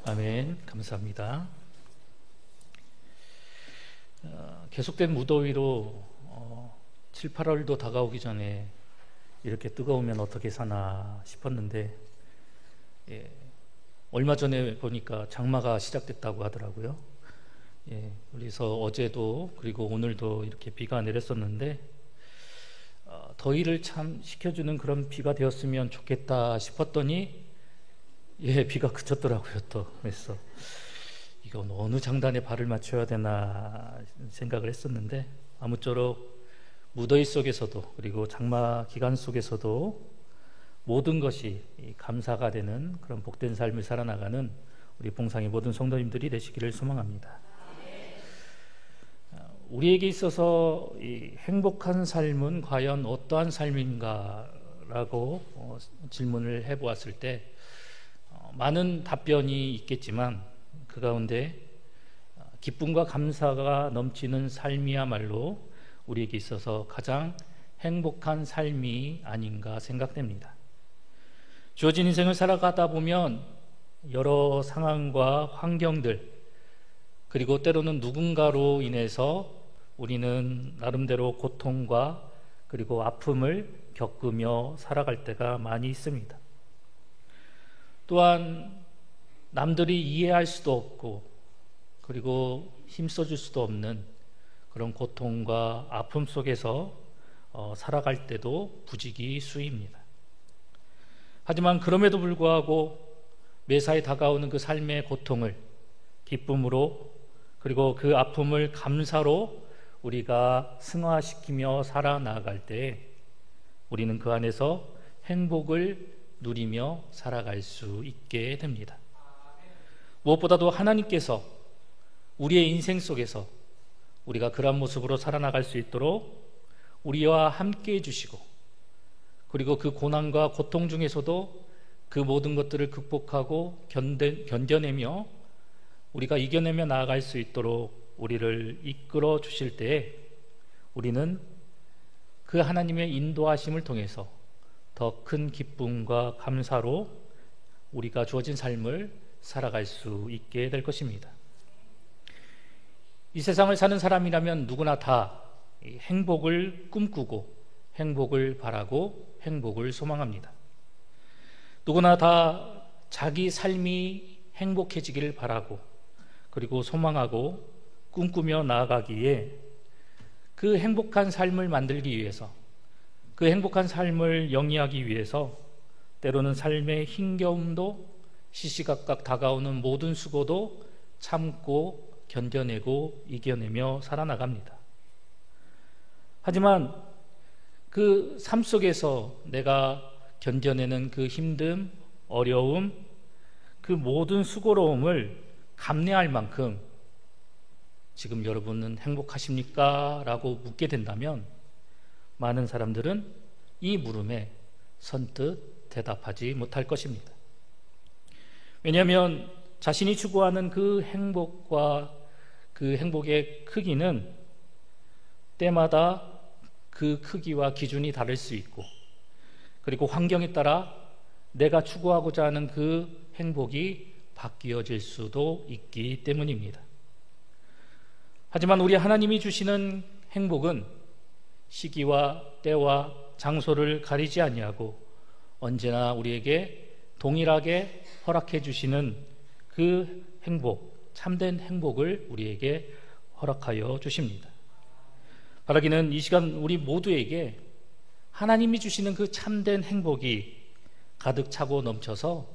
아멘. 감사합니다. 계속된 무더위로 7, 8월도 다가오기 전에 이렇게 뜨거우면 어떻게 사나 싶었는데 얼마 전에 보니까 장마가 시작됐다고 하더라고요. 그래서 어제도 그리고 오늘도 이렇게 비가 내렸었는데 더위를 참 식혀주는 그런 비가 되었으면 좋겠다 싶었더니 비가 그쳤더라고요. 또 그래서 이건 어느 장단에 발을 맞춰야 되나 생각을 했었는데 아무쪼록 무더위 속에서도 그리고 장마 기간 속에서도 모든 것이 감사가 되는 그런 복된 삶을 살아나가는 우리 봉상의 모든 성도님들이 되시기를 소망합니다. 우리에게 있어서 이 행복한 삶은 과연 어떠한 삶인가 라고 질문을 해보았을 때 많은 답변이 있겠지만 그 가운데 기쁨과 감사가 넘치는 삶이야말로 우리에게 있어서 가장 행복한 삶이 아닌가 생각됩니다. 주어진 인생을 살아가다 보면 여러 상황과 환경들 그리고 때로는 누군가로 인해서 우리는 나름대로 고통과 그리고 아픔을 겪으며 살아갈 때가 많이 있습니다. 또한 남들이 이해할 수도 없고 그리고 힘써줄 수도 없는 그런 고통과 아픔 속에서 살아갈 때도 부지기수입니다. 하지만 그럼에도 불구하고 매사에 다가오는 그 삶의 고통을 기쁨으로 그리고 그 아픔을 감사로 우리가 승화시키며 살아나갈 때 우리는 그 안에서 행복을 누리며 살아갈 수 있게 됩니다. 무엇보다도 하나님께서 우리의 인생 속에서 우리가 그러한 모습으로 살아나갈 수 있도록 우리와 함께 해주시고 그리고 그 고난과 고통 중에서도 그 모든 것들을 극복하고 견뎌내며 우리가 이겨내며 나아갈 수 있도록 우리를 이끌어 주실 때에 우리는 그 하나님의 인도하심을 통해서 더 큰 기쁨과 감사로 우리가 주어진 삶을 살아갈 수 있게 될 것입니다. 이 세상을 사는 사람이라면 누구나 다 행복을 꿈꾸고 행복을 바라고 행복을 소망합니다. 누구나 다 자기 삶이 행복해지기를 바라고 그리고 소망하고 꿈꾸며 나아가기에 그 행복한 삶을 만들기 위해서 그 행복한 삶을 영위하기 위해서 때로는 삶의 힘겨움도 시시각각 다가오는 모든 수고도 참고 견뎌내고 이겨내며 살아나갑니다. 하지만 그 삶 속에서 내가 견뎌내는 그 힘듦, 어려움, 그 모든 수고로움을 감내할 만큼 지금 여러분은 행복하십니까? 라고 묻게 된다면 많은 사람들은 이 물음에 선뜻 대답하지 못할 것입니다. 왜냐하면 자신이 추구하는 그 행복과 그 행복의 크기는 때마다 그 크기와 기준이 다를 수 있고 그리고 환경에 따라 내가 추구하고자 하는 그 행복이 바뀌어질 수도 있기 때문입니다. 하지만 우리 하나님이 주시는 행복은 시기와 때와 장소를 가리지 아니하고 언제나 우리에게 동일하게 허락해 주시는 그 행복, 참된 행복을 우리에게 허락하여 주십니다. 바라기는 이 시간 우리 모두에게 하나님이 주시는 그 참된 행복이 가득 차고 넘쳐서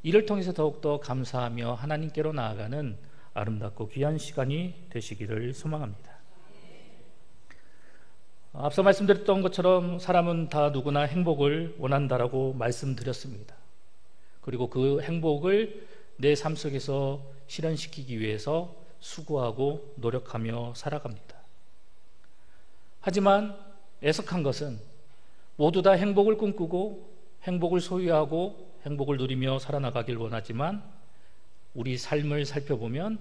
이를 통해서 더욱더 감사하며 하나님께로 나아가는 아름답고 귀한 시간이 되시기를 소망합니다. 앞서 말씀드렸던 것처럼 사람은 다 누구나 행복을 원한다라고 말씀드렸습니다. 그리고 그 행복을 내 삶 속에서 실현시키기 위해서 수고하고 노력하며 살아갑니다. 하지만 애석한 것은 모두 다 행복을 꿈꾸고 행복을 소유하고 행복을 누리며 살아나가길 원하지만 우리 삶을 살펴보면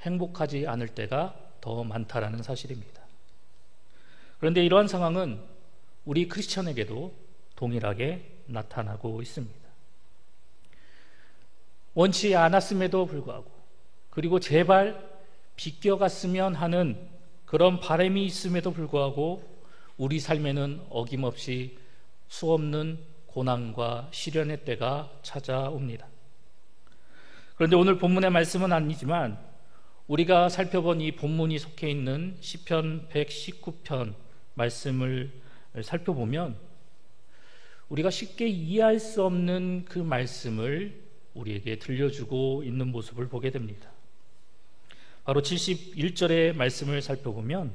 행복하지 않을 때가 더 많다라는 사실입니다. 그런데 이러한 상황은 우리 크리스천에게도 동일하게 나타나고 있습니다. 원치 않았음에도 불구하고, 그리고 제발 비껴갔으면 하는 그런 바람이 있음에도 불구하고 우리 삶에는 어김없이 수없는 고난과 시련의 때가 찾아옵니다. 그런데 오늘 본문의 말씀은 아니지만 우리가 살펴본 이 본문이 속해 있는 시편 119편 말씀을 살펴보면 우리가 쉽게 이해할 수 없는 그 말씀을 우리에게 들려주고 있는 모습을 보게 됩니다. 바로 71절의 말씀을 살펴보면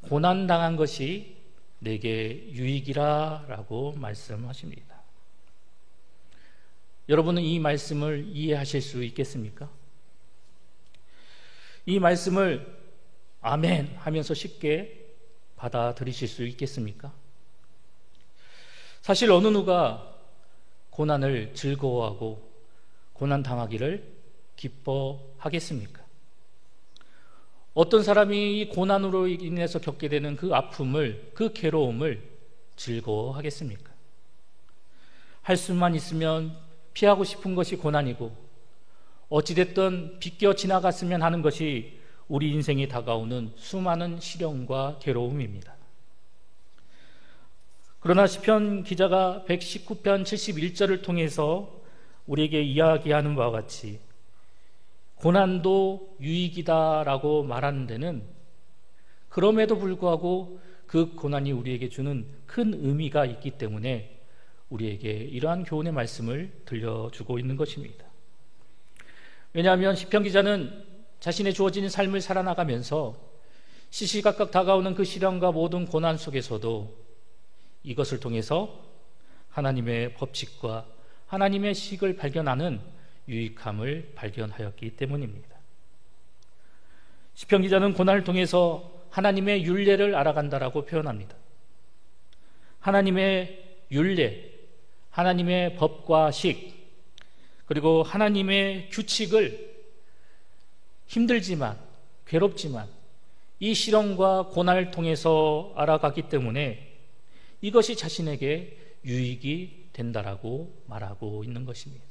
고난당한 것이 내게 유익이라 라고 말씀하십니다. 여러분은 이 말씀을 이해하실 수 있겠습니까? 이 말씀을 아멘 하면서 쉽게 받아들이실 수 있겠습니까? 사실 어느 누가 고난을 즐거워하고 고난당하기를 기뻐하겠습니까? 어떤 사람이 이 고난으로 인해서 겪게 되는 그 아픔을, 그 괴로움을 즐거워하겠습니까? 할 수만 있으면 피하고 싶은 것이 고난이고 어찌됐든 비껴 지나갔으면 하는 것이 우리 인생에 다가오는 수많은 시련과 괴로움입니다. 그러나 시편 기자가 119편 71절을 통해서 우리에게 이야기하는 바와 같이 고난도 유익이다라고 말하는 데는 그럼에도 불구하고 그 고난이 우리에게 주는 큰 의미가 있기 때문에 우리에게 이러한 교훈의 말씀을 들려주고 있는 것입니다. 왜냐하면 시편 기자는 자신의 주어진 삶을 살아나가면서 시시각각 다가오는 그 시련과 모든 고난 속에서도 이것을 통해서 하나님의 법칙과 하나님의 식을 발견하는 유익함을 발견하였기 때문입니다. 시편 기자는 고난을 통해서 하나님의 율례를 알아간다라고 표현합니다. 하나님의 율례, 하나님의 법과 식, 그리고 하나님의 규칙을 힘들지만 괴롭지만 이 시련과 고난을 통해서 알아가기 때문에 이것이 자신에게 유익이 된다라고 말하고 있는 것입니다.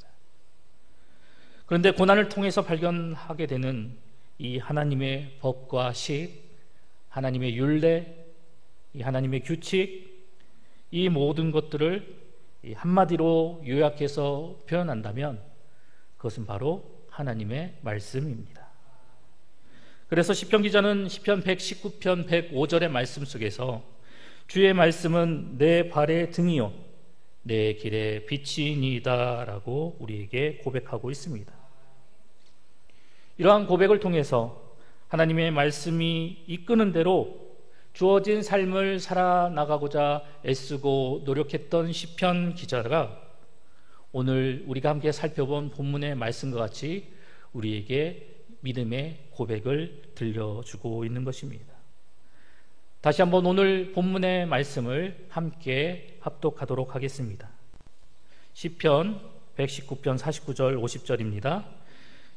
그런데 고난을 통해서 발견하게 되는 이 하나님의 법과 식, 하나님의 율례, 이 하나님의 규칙, 이 모든 것들을 한마디로 요약해서 표현한다면 그것은 바로 하나님의 말씀입니다. 그래서 시편 기자는 시편 119편 105절의 말씀 속에서 주의 말씀은 내 발의 등이요 내 길의 빛이니이다 라고 우리에게 고백하고 있습니다. 이러한 고백을 통해서 하나님의 말씀이 이끄는 대로 주어진 삶을 살아나가고자 애쓰고 노력했던 시편 기자가 오늘 우리가 함께 살펴본 본문의 말씀과 같이 우리에게 믿음의 고백을 들려주고 있는 것입니다. 다시 한번 오늘 본문의 말씀을 함께 합독하도록 하겠습니다. 시편 119편 49절 50절입니다.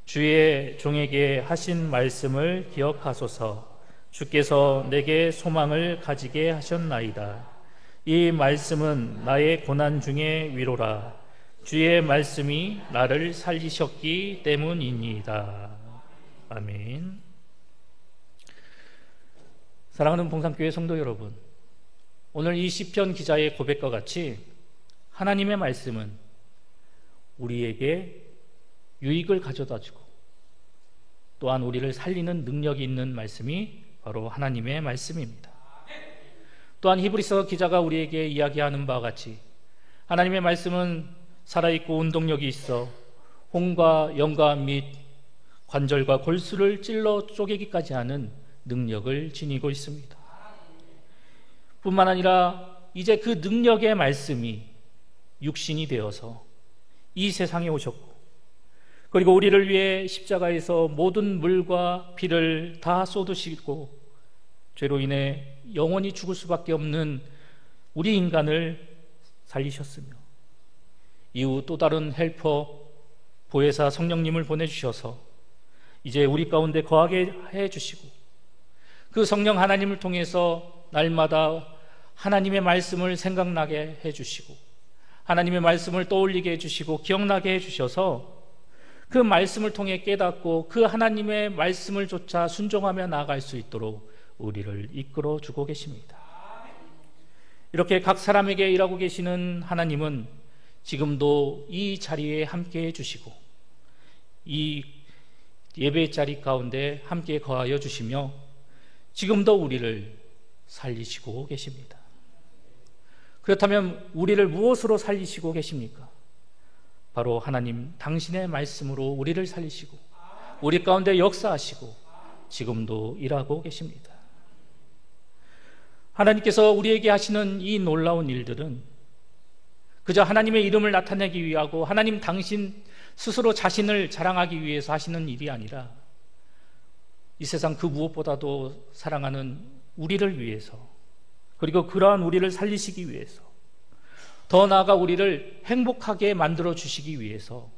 주의 종에게 하신 말씀을 기억하소서. 주께서 내게 소망을 가지게 하셨나이다. 이 말씀은 나의 고난 중에 위로라. 주의 말씀이 나를 살리셨기 때문이니이다. 아멘. 사랑하는 봉산교회 성도 여러분, 오늘 이 시편 기자의 고백과 같이 하나님의 말씀은 우리에게 유익을 가져다주고 또한 우리를 살리는 능력이 있는 말씀이 바로 하나님의 말씀입니다. 또한 히브리서 기자가 우리에게 이야기하는 바와 같이 하나님의 말씀은 살아있고 운동력이 있어 홍과 영과 및 관절과 골수를 찔러 쪼개기까지 하는 능력을 지니고 있습니다. 뿐만 아니라 이제 그 능력의 말씀이 육신이 되어서 이 세상에 오셨고 그리고 우리를 위해 십자가에서 모든 물과 피를 다 쏟으시고 죄로 인해 영원히 죽을 수밖에 없는 우리 인간을 살리셨으며 이후 또 다른 헬퍼 보혜사 성령님을 보내주셔서 이제 우리 가운데 거하게 해주시고 그 성령 하나님을 통해서 날마다 하나님의 말씀을 생각나게 해주시고 하나님의 말씀을 떠올리게 해주시고 기억나게 해주셔서 그 말씀을 통해 깨닫고 그 하나님의 말씀을 쫓아 순종하며 나아갈 수 있도록 우리를 이끌어 주고 계십니다. 이렇게 각 사람에게 일하고 계시는 하나님은 지금도 이 자리에 함께 해주시고 이 예배의 자리 가운데 함께 거하여 주시며 지금도 우리를 살리시고 계십니다. 그렇다면 우리를 무엇으로 살리시고 계십니까? 바로 하나님 당신의 말씀으로 우리를 살리시고 우리 가운데 역사하시고 지금도 일하고 계십니다. 하나님께서 우리에게 하시는 이 놀라운 일들은 그저 하나님의 이름을 나타내기 위하고 하나님 당신 스스로 자신을 자랑하기 위해서 하시는 일이 아니라 이 세상 그 무엇보다도 사랑하는 우리를 위해서, 그리고 그러한 우리를 살리시기 위해서, 더 나아가 우리를 행복하게 만들어 주시기 위해서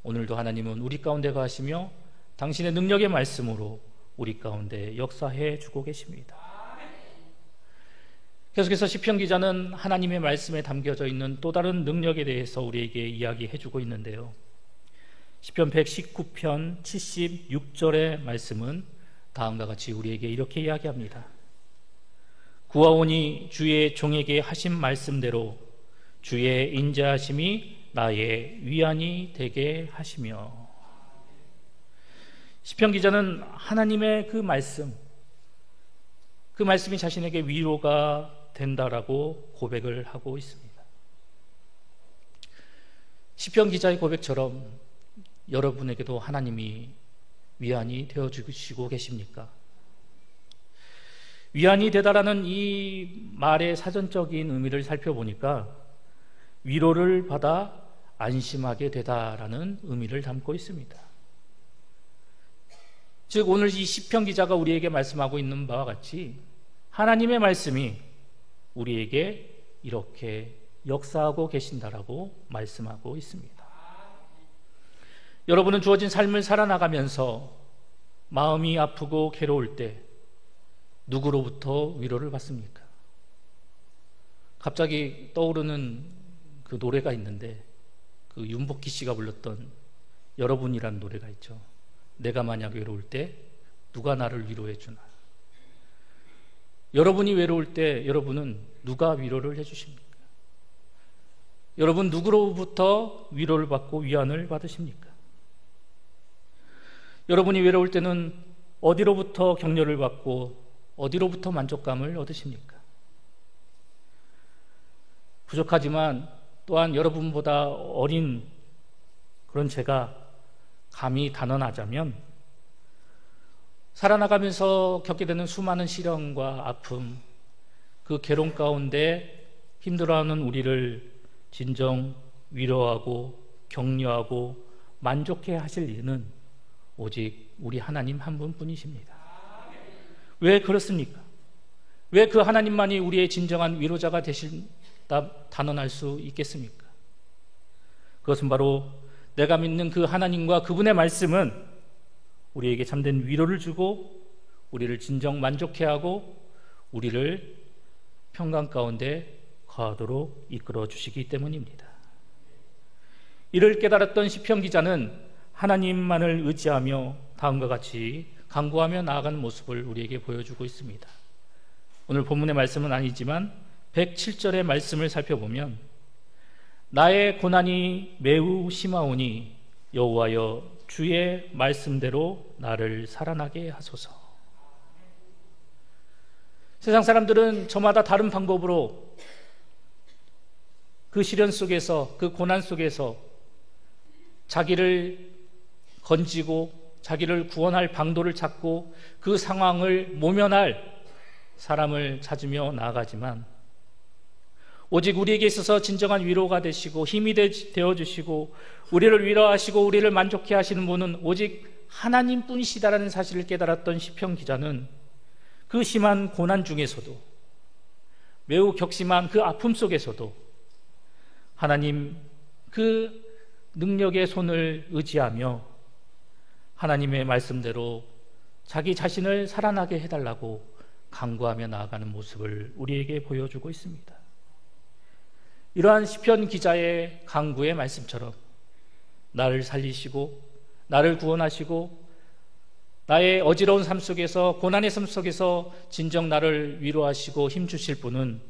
오늘도 하나님은 우리 가운데 거하시며 당신의 능력의 말씀으로 우리 가운데 역사해 주고 계십니다. 계속해서 시편 기자는 하나님의 말씀에 담겨져 있는 또 다른 능력에 대해서 우리에게 이야기해 주고 있는데요. 시편 119편 76절의 말씀은 다음과 같이 우리에게 이렇게 이야기합니다. 구하오니 주의 종에게 하신 말씀대로 주의 인자하심이 나의 위안이 되게 하시며. 시편 기자는 하나님의 그 말씀이 자신에게 위로가 된다라고 고백을 하고 있습니다. 시편 기자의 고백처럼 여러분에게도 하나님이 위안이 되어주시고 계십니까? 위안이 되다라는 이 말의 사전적인 의미를 살펴보니까 위로를 받아 안심하게 되다라는 의미를 담고 있습니다. 즉 오늘 이 시편 기자가 우리에게 말씀하고 있는 바와 같이 하나님의 말씀이 우리에게 이렇게 역사하고 계신다라고 말씀하고 있습니다. 여러분은 주어진 삶을 살아나가면서 마음이 아프고 괴로울 때 누구로부터 위로를 받습니까? 갑자기 떠오르는 그 노래가 있는데 그 윤복희 씨가 불렀던 여러분이라는 노래가 있죠. 내가 만약 외로울 때 누가 나를 위로해 주나. 여러분이 외로울 때 여러분은 누가 위로를 해주십니까? 여러분 누구로부터 위로를 받고 위안을 받으십니까? 여러분이 외로울 때는 어디로부터 격려를 받고 어디로부터 만족감을 얻으십니까? 부족하지만 또한 여러분보다 어린 그런 제가 감히 단언하자면 살아나가면서 겪게 되는 수많은 시련과 아픔, 그 괴로움 가운데 힘들어하는 우리를 진정 위로하고 격려하고 만족해 하실 이는 오직 우리 하나님 한 분뿐이십니다. 왜 그렇습니까? 왜 그 하나님만이 우리의 진정한 위로자가 되신다 단언할 수 있겠습니까? 그것은 바로 내가 믿는 그 하나님과 그분의 말씀은 우리에게 참된 위로를 주고 우리를 진정 만족해 하고 우리를 평강 가운데 거하도록 이끌어 주시기 때문입니다. 이를 깨달았던 시편 기자는 하나님만을 의지하며 다음과 같이 간구하며 나아가는 모습을 우리에게 보여주고 있습니다. 오늘 본문의 말씀은 아니지만 107절의 말씀을 살펴보면 나의 고난이 매우 심하오니 여호와여 주의 말씀대로 나를 살아나게 하소서. 세상 사람들은 저마다 다른 방법으로 그 시련 속에서 그 고난 속에서 자기를 건지고 자기를 구원할 방도를 찾고 그 상황을 모면할 사람을 찾으며 나아가지만 오직 우리에게 있어서 진정한 위로가 되시고 힘이 되어주시고 우리를 위로하시고 우리를 만족해 하시는 분은 오직 하나님뿐이시다라는 사실을 깨달았던 시편 기자는 그 심한 고난 중에서도 매우 격심한 그 아픔 속에서도 하나님 그 능력의 손을 의지하며 하나님의 말씀대로 자기 자신을 살아나게 해달라고 간구하며 나아가는 모습을 우리에게 보여주고 있습니다. 이러한 시편 기자의 간구의 말씀처럼 나를 살리시고 나를 구원하시고 나의 어지러운 삶 속에서, 고난의 삶 속에서 진정 나를 위로하시고 힘주실 분은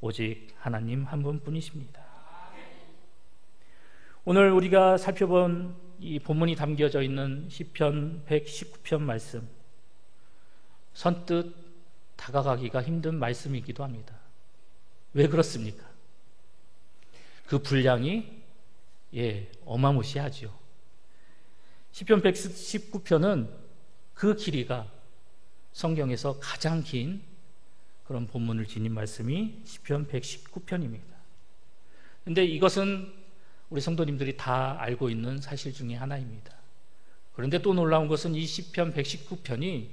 오직 하나님 한 분뿐이십니다. 오늘 우리가 살펴본 이 본문이 담겨져 있는 시편 119편 말씀, 선뜻 다가가기가 힘든 말씀이기도 합니다. 왜 그렇습니까? 그 분량이 어마무시하죠. 시편 119편은 그 길이가 성경에서 가장 긴 그런 본문을 지닌 말씀이 시편 119편입니다. 그런데 이것은 우리 성도님들이 다 알고 있는 사실 중에 하나입니다. 그런데 또 놀라운 것은 이 시편 119편이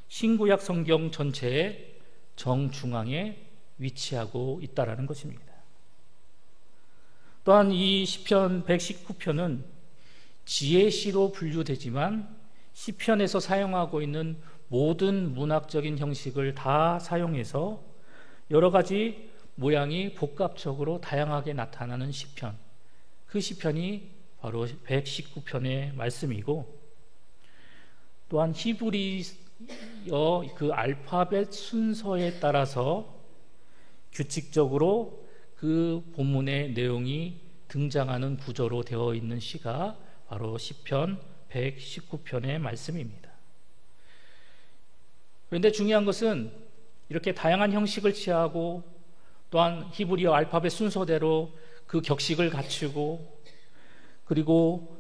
신구약 성경 전체의 정중앙에 위치하고 있다는 것입니다. 또한 이 시편 119편은 지혜시로 분류되지만 시편에서 사용하고 있는 모든 문학적인 형식을 다 사용해서 여러 가지 모양이 복합적으로 다양하게 나타나는 시편, 그 시편이 바로 119편의 말씀이고, 또한 히브리어 그 알파벳 순서에 따라서 규칙적으로 그 본문의 내용이 등장하는 구조로 되어 있는 시가 바로 시편 119편의 말씀입니다. 그런데 중요한 것은 이렇게 다양한 형식을 취하고 또한 히브리어 알파벳 순서대로 그 격식을 갖추고, 그리고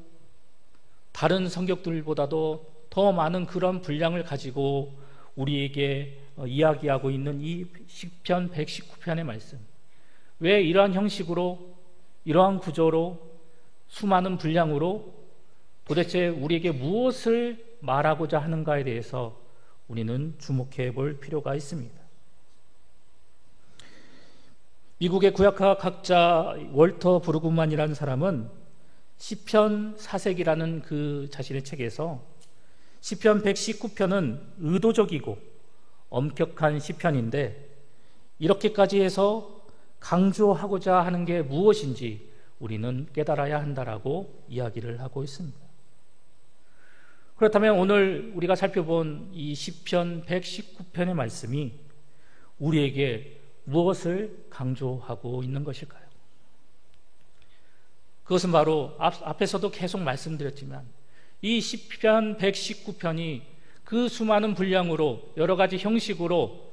다른 성격들보다도 더 많은 그런 분량을 가지고 우리에게 이야기하고 있는 이 시편 119편의 말씀, 왜 이러한 형식으로, 이러한 구조로, 수많은 분량으로 도대체 우리에게 무엇을 말하고자 하는가에 대해서 우리는 주목해 볼 필요가 있습니다. 미국의 구약학 학자 월터 브루그만이라는 사람은 시편 사색이라는 그 자신의 책에서 시편 119편은 의도적이고 엄격한 시편인데 이렇게까지 해서 강조하고자 하는 게 무엇인지 우리는 깨달아야 한다라고 이야기를 하고 있습니다. 그렇다면 오늘 우리가 살펴본 이 시편 119편의 말씀이 우리에게 무엇을 강조하고 있는 것일까요? 그것은 바로 앞에서도 계속 말씀드렸지만 이 시편 119편이 그 수많은 분량으로 여러 가지 형식으로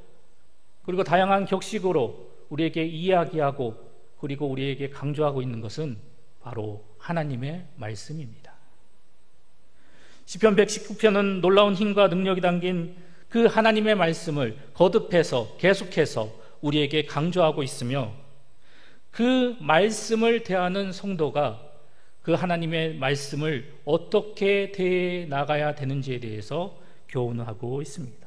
그리고 다양한 격식으로 우리에게 이야기하고 그리고 우리에게 강조하고 있는 것은 바로 하나님의 말씀입니다. 시편 119편은 놀라운 힘과 능력이 담긴 그 하나님의 말씀을 거듭해서 계속해서 우리에게 강조하고 있으며, 그 말씀을 대하는 성도가 그 하나님의 말씀을 어떻게 대해 나가야 되는지에 대해서 교훈하고 있습니다.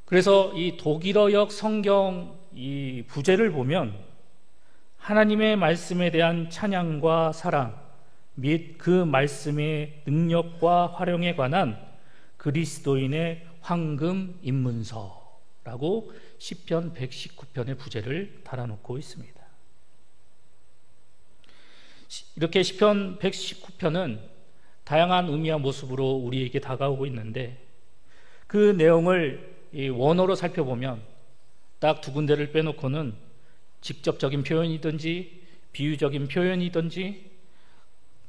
그래서 이 독일어역 성경 이 부제를 보면 하나님의 말씀에 대한 찬양과 사랑 및 그 말씀의 능력과 활용에 관한 그리스도인의 황금 입문서라고 시편 119편의 부제를 달아놓고 있습니다. 이렇게 시편 119편은 다양한 의미와 모습으로 우리에게 다가오고 있는데, 그 내용을 원어로 살펴보면 딱 두 군데를 빼놓고는 직접적인 표현이든지 비유적인 표현이든지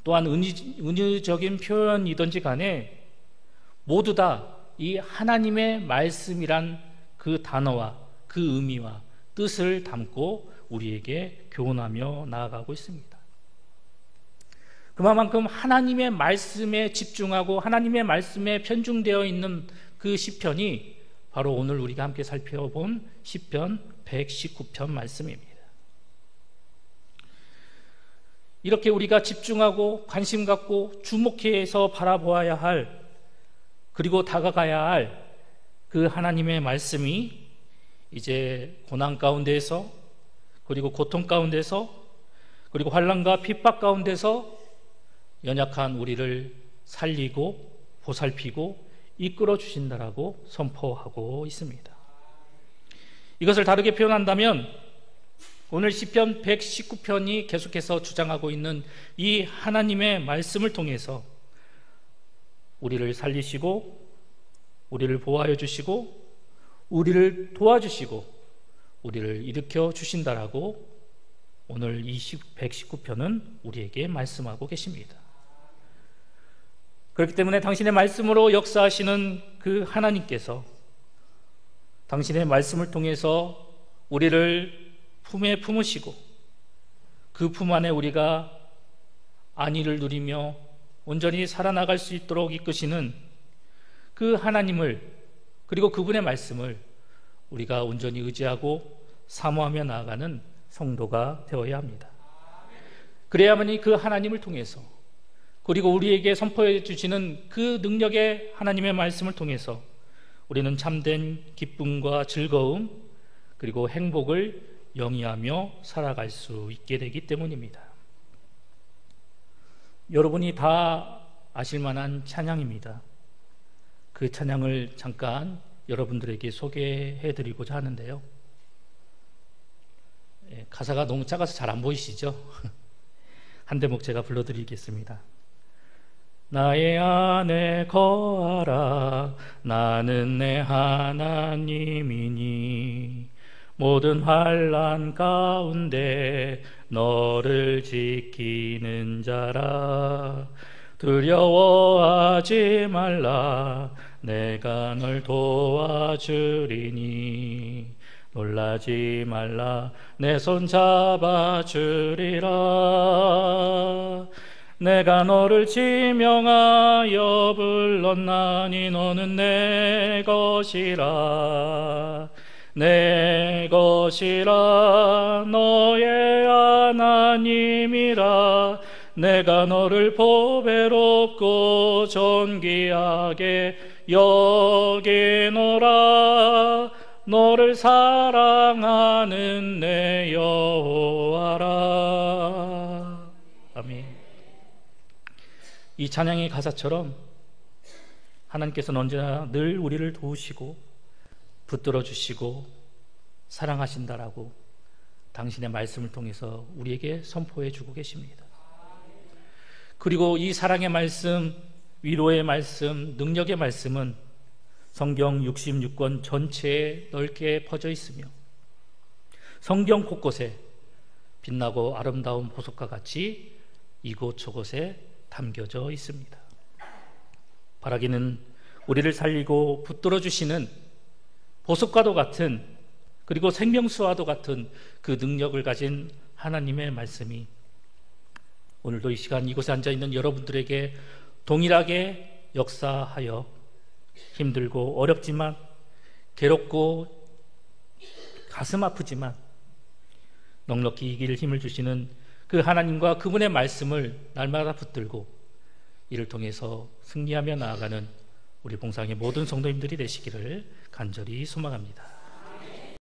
또한 은유적인 표현이든지 간에 모두 다 이 하나님의 말씀이란 그 단어와 그 의미와 뜻을 담고 우리에게 교훈하며 나아가고 있습니다. 그만큼 하나님의 말씀에 집중하고 하나님의 말씀에 편중되어 있는 그 시편이 바로 오늘 우리가 함께 살펴본 시편 119편 말씀입니다. 이렇게 우리가 집중하고 관심 갖고 주목해서 바라보아야 할, 그리고 다가가야 할 그 하나님의 말씀이 이제 고난 가운데에서, 그리고 고통 가운데서, 그리고 환난과 핍박 가운데서 연약한 우리를 살리고 보살피고 이끌어 주신다라고 선포하고 있습니다. 이것을 다르게 표현한다면 오늘 시편 119편이 계속해서 주장하고 있는 이 하나님의 말씀을 통해서 우리를 살리시고 우리를 보호하여 주시고 우리를 도와주시고 우리를 일으켜 주신다라고 오늘 이 119편은 우리에게 말씀하고 계십니다. 그렇기 때문에 당신의 말씀으로 역사하시는 그 하나님께서 당신의 말씀을 통해서 우리를 품에 품으시고 그 품 안에 우리가 안위를 누리며 온전히 살아나갈 수 있도록 이끄시는 그 하나님을, 그리고 그분의 말씀을 우리가 온전히 의지하고 사모하며 나아가는 성도가 되어야 합니다. 그래야만이 그 하나님을 통해서, 그리고 우리에게 선포해 주시는 그 능력의 하나님의 말씀을 통해서 우리는 참된 기쁨과 즐거움 그리고 행복을 영위하며 살아갈 수 있게 되기 때문입니다. 여러분이 다 아실 만한 찬양입니다. 그 찬양을 잠깐 여러분들에게 소개해 드리고자 하는데요. 가사가 너무 작아서 잘 안 보이시죠? 한 대목 제가 불러드리겠습니다. 나의 안에 거하라, 나는 내 하나님이니 모든 환난 가운데 너를 지키는 자라. 두려워하지 말라, 내가 널 도와주리니. 놀라지 말라, 내 손 잡아주리라. 내가 너를 지명하여 불렀나니 너는 내 것이라. 내 것이라, 너의 하나님이라. 내가 너를 보배롭고 존귀하게 여기노라. 너를 사랑하는 내 여호와라. 아멘. 이 찬양의 가사처럼 하나님께서는 언제나 늘 우리를 도우시고 붙들어 주시고 사랑하신다라고 당신의 말씀을 통해서 우리에게 선포해 주고 계십니다. 그리고 이 사랑의 말씀, 위로의 말씀, 능력의 말씀은 성경 66권 전체에 넓게 퍼져 있으며 성경 곳곳에 빛나고 아름다운 보석과 같이 이곳저곳에 담겨져 있습니다. 바라기는 우리를 살리고 붙들어 주시는 보석과도 같은, 그리고 생명수와도 같은 그 능력을 가진 하나님의 말씀이 오늘도 이 시간 이곳에 앉아있는 여러분들에게 동일하게 역사하여 힘들고 어렵지만 괴롭고 가슴 아프지만 넉넉히 이길 힘을 주시는 그 하나님과 그분의 말씀을 날마다 붙들고 이를 통해서 승리하며 나아가는 우리 봉상의 모든 성도님들이 되시기를 간절히 소망합니다.